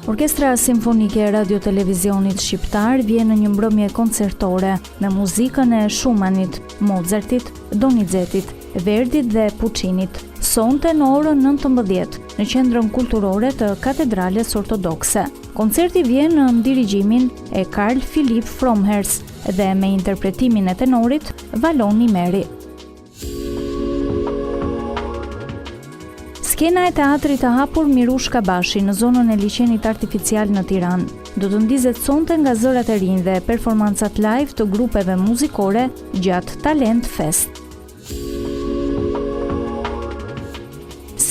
Orkestra Simfonike e Radio-Televizionit Shqiptar vjen në një mbrëmje koncertore me muzikën e Schumannit, Mozartit, Donizetit, Verdit dhe Puccinit. Sonte në orën 19 në qendrën kulturore të Katedrales Ortodokse. Koncerti vjen në dirigjimin e Carl Philipp Fromherz dhe me interpretimin e tenorit Valon Nimeri. Skena e teatrit të hapur Mirush Kabashi në zonën e liçenit artificial në Tiranë do të ndizet sonte nga zërat e rinj dhe performancat live të grupeve muzikore gjatë Talent Fest.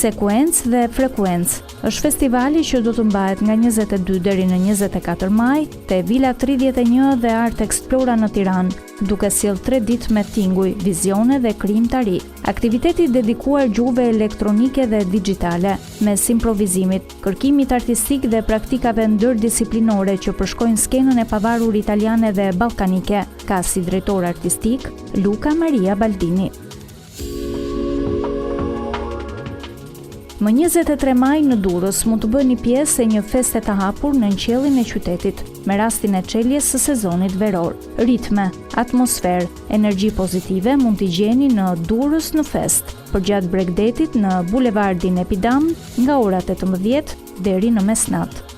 Sekuencë dhe frekuencë është festivali që do të mbahet nga 22 deri në 24 maj te Vila 31 dhe Art Explora në Tiranë, duke sjellë 3 ditë me tinguj, vizione dhe krijimtari. Aktiviteti dedikuar gjuhëve elektronike dhe digjitale, mes improvizimit, kërkimit artistik dhe praktikave ndërdisiplinore që përshkojnë skenën e pavarur italiane dhe ballkanike, ka si drejtor artistik Luca Maria Baldini. Më 23 maj në Durrës mund të bëni pjesë e një feste të hapur në qellin e qytetit, me rastin e çeljes së sezonit veror. Ritme, atmosferë, energji pozitive mund t'i gjeni në Durrës në fest, përgjatë bregdetit në bulevardin Epidam nga ora 18 deri në mesnatë.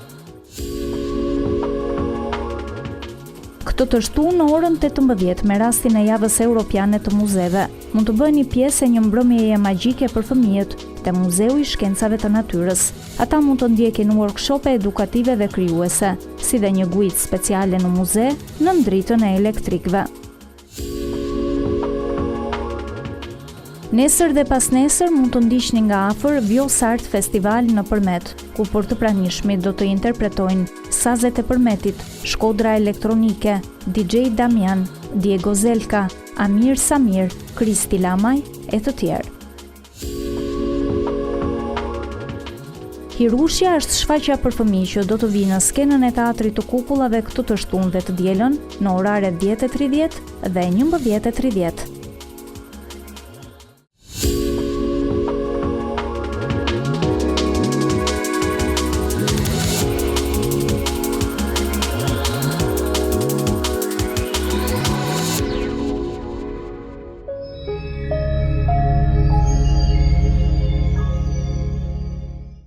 Këtë të shtu në orën 18 me rastin e javës europiane të muzeve, mund të bëni pjesë e një mbrëmjeje magjike për fëmijët te Muzeu i Shkencave të Natyrës. Ata mund të ndjekin workshope edukative dhe krijuese, si dhe një guidë speciale në muze në dritën e elektrikëve. Nesër dhe pasnesër mund të ndiqni nga afër Vjos Art Festival në Përmet, ku për të pranishmit do të interpretojnë sazet e Përmetit, Shkodra Elektronike, DJ Damian, Diego Zelka, Amir Samir, Kristi Lamaj e të tjerë. Hirushja është shfaqja për fëmijë që do të vinë në skenën e teatrit të Kukullave këtë të shtunë dhe të dielën në orare 10:30 dhe 11:30.